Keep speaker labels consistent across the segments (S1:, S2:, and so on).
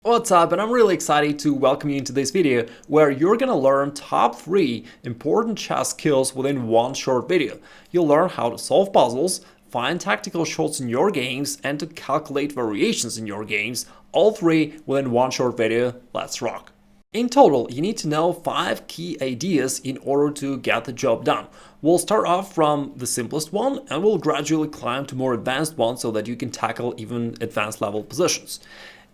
S1: What's up, and I'm really excited to welcome you into this video where you're gonna learn top 3 important chess skills within one short video. You'll learn how to solve puzzles, find tactical shots in your games, and to calculate variations in your games, all 3 within one short video. Let's rock! In total, you need to know 5 key ideas in order to get the job done. We'll start off from the simplest one and we'll gradually climb to more advanced ones so that you can tackle even advanced level positions.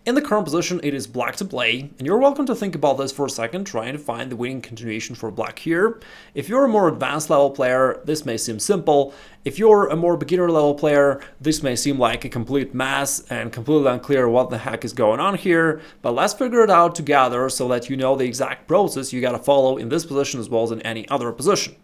S1: In the current position, it is black to play, and you're welcome to think about this for a second, trying to find the winning continuation for black here. If you're a more advanced level player, this may seem simple. If you're a more beginner level player, this may seem like a complete mess and completely unclear what the heck is going on here, but let's figure it out together so that you know the exact process you gotta follow in this position as well as in any other position.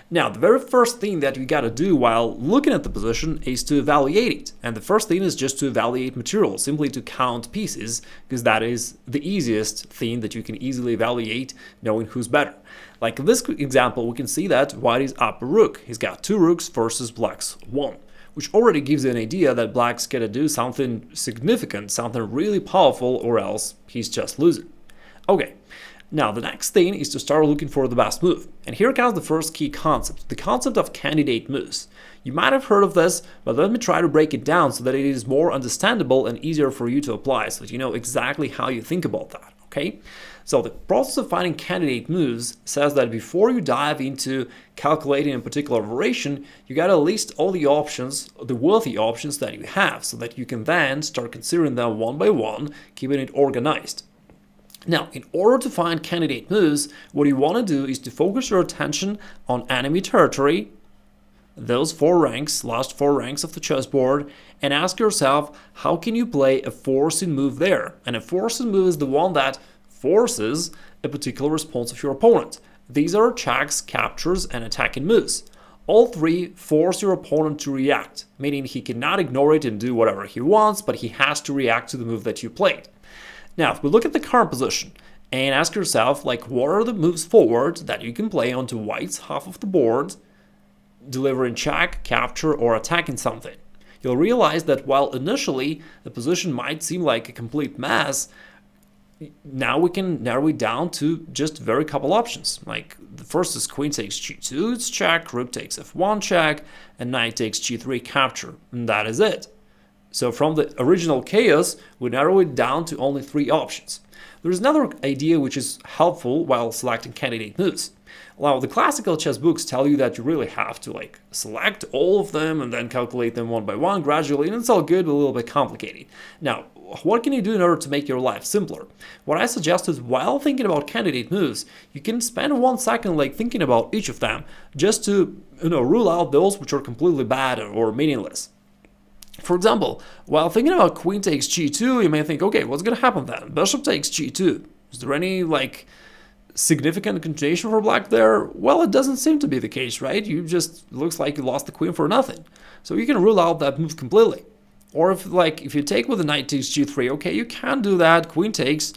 S1: Now, the very first thing that you gotta do while looking at the position is to evaluate it. And the first thing is just to evaluate material, simply to count pieces, because that is the easiest thing that you can easily evaluate, knowing who's better. Like in this example, we can see that white is up a rook. He's got 2 rooks versus black's 1, which already gives you an idea that black's gotta do something significant, something really powerful, or else he's just losing. Okay. Now, the next thing is to start looking for the best move. And here comes the first key concept, the concept of candidate moves. You might have heard of this, but let me try to break it down so that it is more understandable and easier for you to apply, so that you know exactly how you think about that, okay? So the process of finding candidate moves says that before you dive into calculating a particular variation, you gotta list all the options, the worthy options that you have, so that you can then start considering them one by one, keeping it organized. Now, in order to find candidate moves, what you want to do is to focus your attention on enemy territory, those 4 ranks, last 4 ranks of the chessboard, and ask yourself, how can you play a forcing move there? And a forcing move is the one that forces a particular response of your opponent. These are checks, captures, and attacking moves. All 3 force your opponent to react, meaning he cannot ignore it and do whatever he wants, but he has to react to the move that you played. Now, if we look at the current position and ask yourself, like, what are the moves forward that you can play onto white's half of the board, delivering check, capture, or attacking something, you'll realize that while initially the position might seem like a complete mess, now we can narrow it down to just very couple options. Like, the first is queen takes g2, it's check, rook takes f1 check, and knight takes g3 capture, and that is it. So from the original chaos, we narrow it down to only 3 options. There's another idea which is helpful while selecting candidate moves. Now, the classical chess books tell you that you really have to select all of them and then calculate them one by one gradually, and it's all good but a little bit complicated. Now, what can you do in order to make your life simpler? What I suggest is, while thinking about candidate moves, you can spend 1 second thinking about each of them, just to rule out those which are completely bad or meaningless. For example, while thinking about queen takes g2, you may think, okay, what's going to happen then? Bishop takes g2. Is there any significant continuation for black there? Well, it doesn't seem to be the case, right? Looks like you lost the queen for nothing. So you can rule out that move completely. Or if you take with the knight takes g3, okay, you can do that. Queen takes,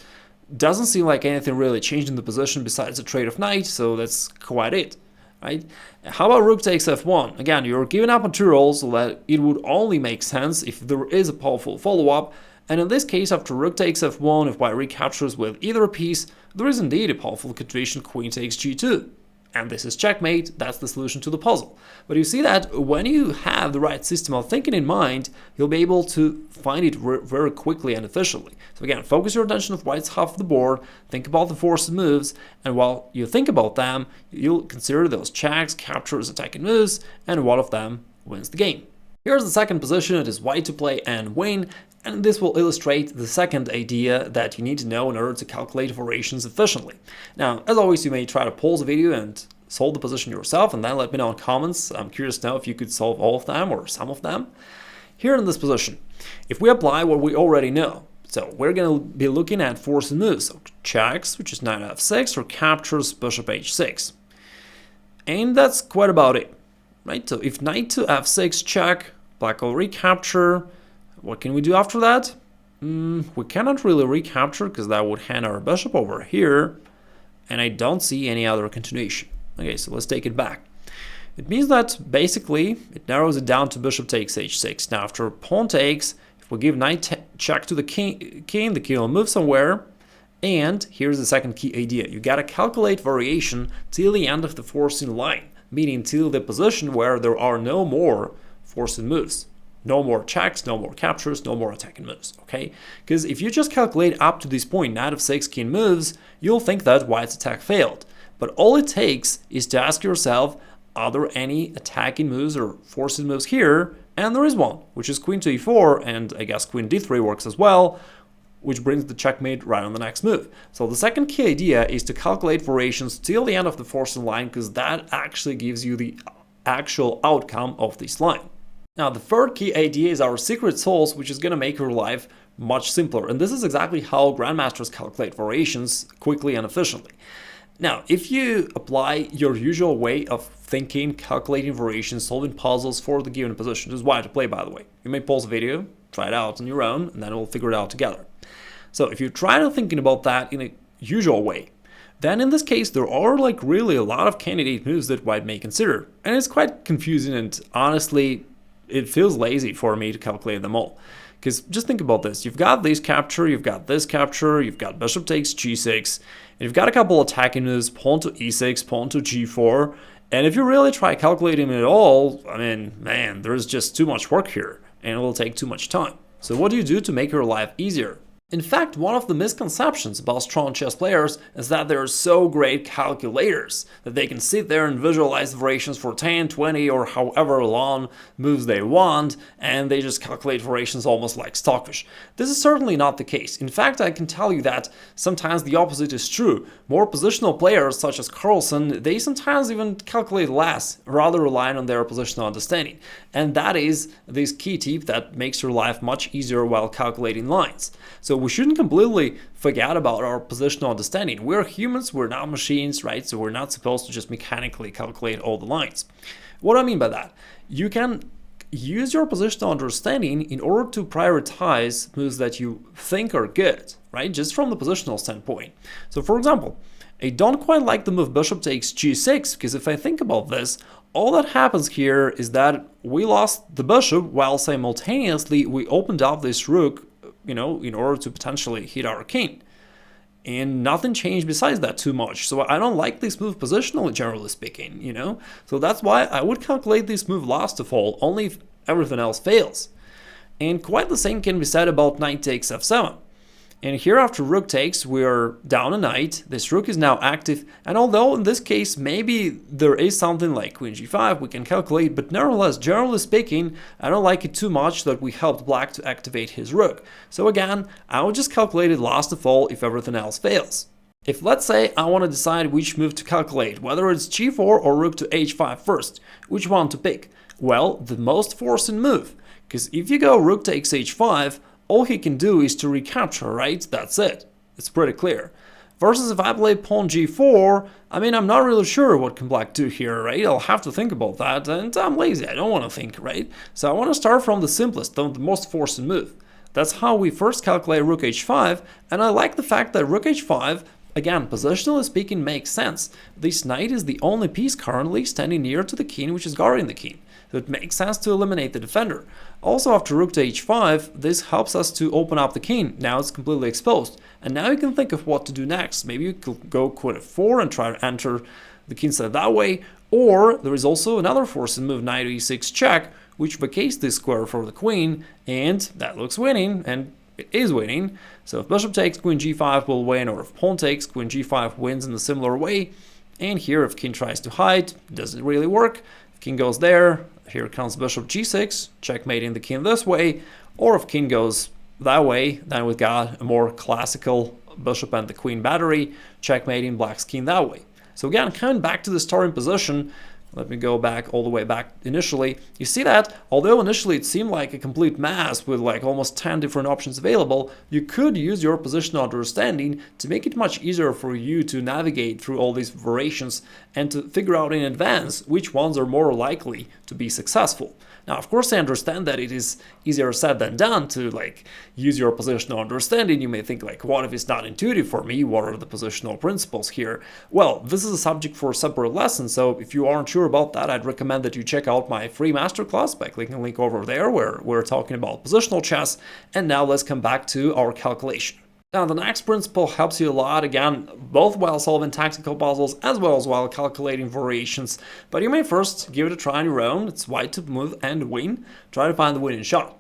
S1: doesn't seem like anything really changed in the position besides the trade of knight, so that's quite it. Right? How about rook takes f1? Again, you're giving up material so that it would only make sense if there is a powerful follow-up, and in this case, after rook takes f1, if white recaptures with either piece, there is indeed a powerful continuation queen takes g2. And this is checkmate, that's the solution to the puzzle. But you see that when you have the right system of thinking in mind, you'll be able to find it very quickly and efficiently. So again, focus your attention on white's half of the board, think about the forced moves, and while you think about them, you'll consider those checks, captures, attacking moves, and one of them wins the game. Here's the second position, it is white to play and win, and this will illustrate the second idea that you need to know in order to calculate variations efficiently. Now, as always, you may try to pause the video and solve the position yourself, and then let me know in comments. I'm curious to know if you could solve all of them or some of them. Here in this position, if we apply what we already know, so we're going to be looking at forced moves, so checks, which is knight f6, or captures bishop h6. And that's quite about it, right? So if knight to f6 check, black will recapture. What can we do after that? We cannot really recapture because that would hand our bishop over here, and I don't see any other continuation. Okay, so let's take it back. It means that basically it narrows it down to bishop takes h6. Now after pawn takes, if we give knight check to the king, the king will move somewhere. And here's the second key idea. You gotta calculate variation till the end of the forcing line, meaning till the position where there are no more forcing moves. No more checks, no more captures, no more attacking moves, okay? Because if you just calculate up to this point, knight of 6 king moves, you'll think that white's attack failed. But all it takes is to ask yourself, are there any attacking moves or forcing moves here? And there is one, which is queen to e4, and I guess queen d3 works as well, which brings the checkmate right on the next move. So the second key idea is to calculate variations till the end of the forcing line, because that actually gives you the actual outcome of this line. Now, the third key idea is our secret sauce, which is going to make your life much simpler. And this is exactly how Grandmasters calculate variations quickly and efficiently. Now, if you apply your usual way of thinking, calculating variations, solving puzzles for the given position, this is why to play, by the way. You may pause the video, try it out on your own, and then we'll figure it out together. So if you try to thinking about that in a usual way, then in this case, there are like really a lot of candidate moves that white may consider. And it's quite confusing, and honestly, it feels lazy for me to calculate them all. Because just think about this. You've got this capture, you've got this capture, you've got bishop takes g6, and you've got a couple attacking moves, pawn to e6, pawn to g4. And if you really try calculating it all, I mean, man, there's just too much work here, and it will take too much time. So what do you do to make your life easier? In fact, one of the misconceptions about strong chess players is that they're so great calculators that they can sit there and visualize variations for 10, 20, or however long moves they want, and they just calculate variations almost like stockfish. This is certainly not the case. In fact, I can tell you that sometimes the opposite is true. More positional players, such as Carlsen, they sometimes even calculate less, rather relying on their positional understanding. And that is this key tip that makes your life much easier while calculating lines. So we shouldn't completely forget about our positional understanding. We're humans, we're not machines, right? So we're not supposed to just mechanically calculate all the lines. What do I mean by that? You can use your positional understanding in order to prioritize moves that you think are good, right? Just from the positional standpoint. So for example, I don't quite like the move bishop takes g6, because if I think about this, all that happens here is that we lost the bishop while simultaneously we opened up this rook, in order to potentially hit our king. And nothing changed besides that too much. So I don't like this move positionally, generally speaking, So that's why I would calculate this move last of all, only if everything else fails. And quite the same can be said about knight takes f7. And here after rook takes, we are down a knight. This rook is now active, and although in this case maybe there is something like queen g5 we can calculate, but nevertheless, generally speaking, I don't like it too much that we helped black to activate his rook. So again, I would just calculate it last of all if everything else fails. If let's say I want to decide which move to calculate, whether it's g4 or rook to h5 first, which one to pick? Well, the most forcing move, because if you go rook takes h5, all he can do is to recapture, right? That's it. It's pretty clear. Versus if I play pawn g4, I mean, I'm not really sure what can black do here, right? I'll have to think about that, and I'm lazy. I don't want to think, right? So I want to start from the simplest, the most forcing move. That's how we first calculate rook h5, and I like the fact that rook h5, again, positionally speaking, makes sense. This knight is the only piece currently standing near to the king, which is guarding the king. So it makes sense to eliminate the defender. Also, after rook to h5, this helps us to open up the king. Now it's completely exposed. And now you can think of what to do next. Maybe you could go queen f4 and try to enter the king side that way. Or there is also another forcing move, knight e6 check, which vacates this square for the queen. And that looks winning, and it is winning. So if bishop takes, queen g5 will win, or if pawn takes, queen g5 wins in a similar way. And here, if king tries to hide, does it really work? If king goes there, here comes bishop g6, checkmating the king this way. Or if king goes that way, then we've got a more classical bishop and the queen battery, checkmating black's king that way. So again, coming back to the starting position, let me go back all the way back initially. You see that although initially it seemed like a complete mess with like almost 10 different options available, you could use your positional understanding to make it much easier for you to navigate through all these variations and to figure out in advance which ones are more likely to be successful. Now, of course, I understand that it is easier said than done to like use your positional understanding. You may think like, what if it's not intuitive for me? What are the positional principles here? Well, this is a subject for a separate lesson, so if you aren't sure about that, I'd recommend that you check out my free masterclass by clicking the link over there where we're talking about positional chess. And now let's come back to our calculation. Now, the next principle helps you a lot, again, both while solving tactical puzzles as well as while calculating variations. But you may first give it a try on your own. It's white to move and win. Try to find the winning shot.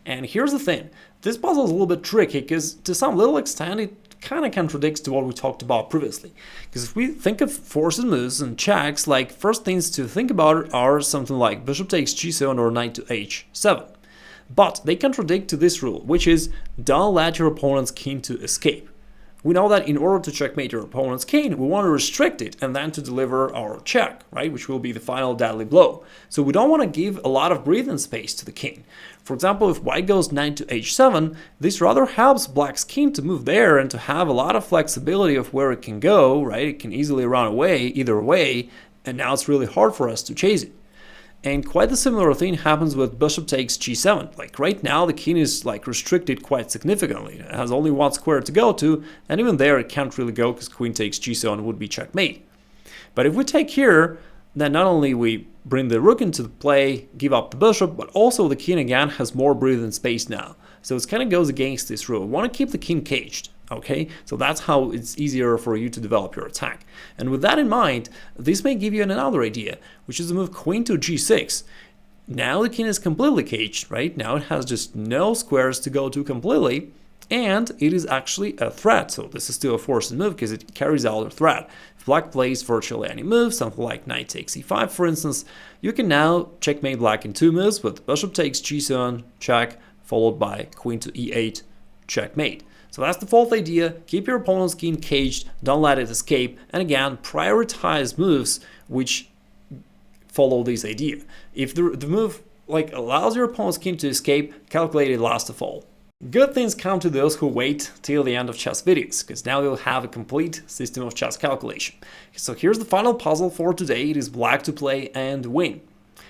S1: And here's the thing. This puzzle is a little bit tricky because to some little extent it kind of contradicts to what we talked about previously. Because if we think of forced moves and checks, like first things to think about are something like bishop takes g7 or knight to h7. But they contradict to this rule, which is don't let your opponent's king to escape. We know that in order to checkmate your opponent's king, we want to restrict it and then to deliver our check, right, which will be the final deadly blow. So we don't want to give a lot of breathing space to the king. For example, if white goes knight to h7, this rather helps black's king to move there and to have a lot of flexibility of where it can go, right? It can easily run away either way, and now it's really hard for us to chase it. And quite a similar thing happens with bishop takes g7. Like right now the king is like restricted quite significantly. It has only one square to go to, and even there it can't really go because queen takes g7 would be checkmate. But if we take here, then not only we bring the rook into the play, give up the bishop, but also the king again has more breathing space now. So it kind of goes against this rule. We want to keep the king caged. Okay, so that's how it's easier for you to develop your attack. And with that in mind, this may give you another idea, which is to move queen to g6. Now the king is completely caged, right? Now it has just no squares to go to completely, and it is actually a threat. So this is still a forced move because it carries out a threat. If black plays virtually any move, something like knight takes e5, for instance, you can now checkmate black in two moves with bishop takes g7, check, followed by queen to e8, checkmate. So that's the fourth idea. Keep your opponent's king caged, don't let it escape, and again, prioritize moves which follow this idea. If the move like allows your opponent's king to escape, calculate it last of all. Good things come to those who wait till the end of chess videos, because now you'll have a complete system of chess calculation. So here's the final puzzle for today. It is black to play and win.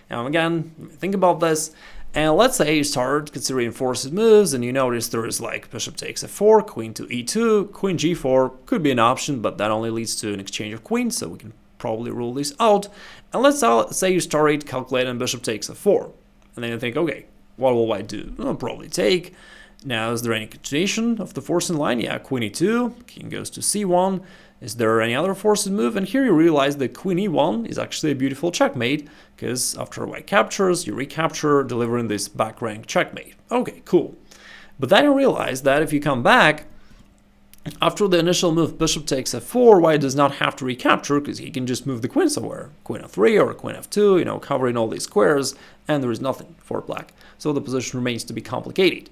S1: Now again, think about this. And let's say you start considering forced moves and you notice there is like bishop takes f4, queen to e2, queen g4 could be an option, but that only leads to an exchange of queens, so we can probably rule this out. And let's say you start calculating bishop takes f4. And then you think, okay, what will white do? I'll probably take. Now, is there any continuation of the forcing line? Yeah, queen e2, king goes to c1. Is there any other forced move? And here you realize that queen e1 is actually a beautiful checkmate, because after white captures, you recapture, delivering this back rank checkmate. Okay, cool. But then you realize that if you come back, after the initial move bishop takes f4, white does not have to recapture, because he can just move the queen somewhere. Queen f3 or queen f2, you know, covering all these squares, and there is nothing for black. So the position remains to be complicated.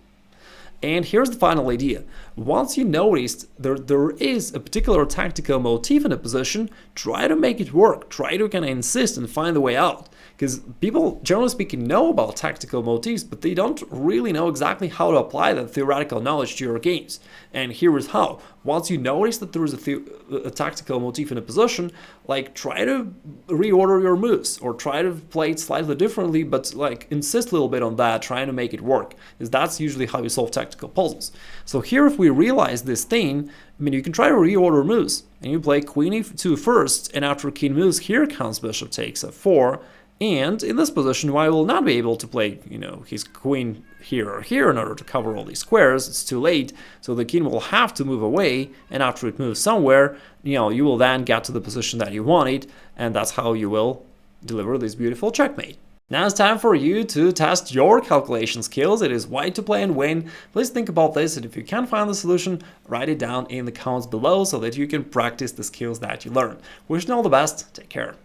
S1: And here's the final idea. Once you noticed there is a particular tactical motif in a position, try to make it work. Try to kind of insist and find the way out. Because people, generally speaking, know about tactical motifs, but they don't really know exactly how to apply that theoretical knowledge to your games. And here is how. Once you notice that there is a tactical motif in a position, like try to reorder your moves or try to play it slightly differently, but like insist a little bit on that, trying to make it work. Because that's usually how you solve tactical puzzles. So here, if we realize this thing, I mean, you can try to reorder moves. And you play queen e2 first, and after king moves, here comes bishop takes f4. And in this position, white will not be able to play, you know, his queen here or here in order to cover all these squares. It's too late, so the king will have to move away, and after it moves somewhere, you know, you will then get to the position that you wanted, and that's how you will deliver this beautiful checkmate. Now it's time for you to test your calculation skills. It is white to play and win. Please think about this, and if you can't find the solution, write it down in the comments below so that you can practice the skills that you learn. Wishing you all the best. Take care.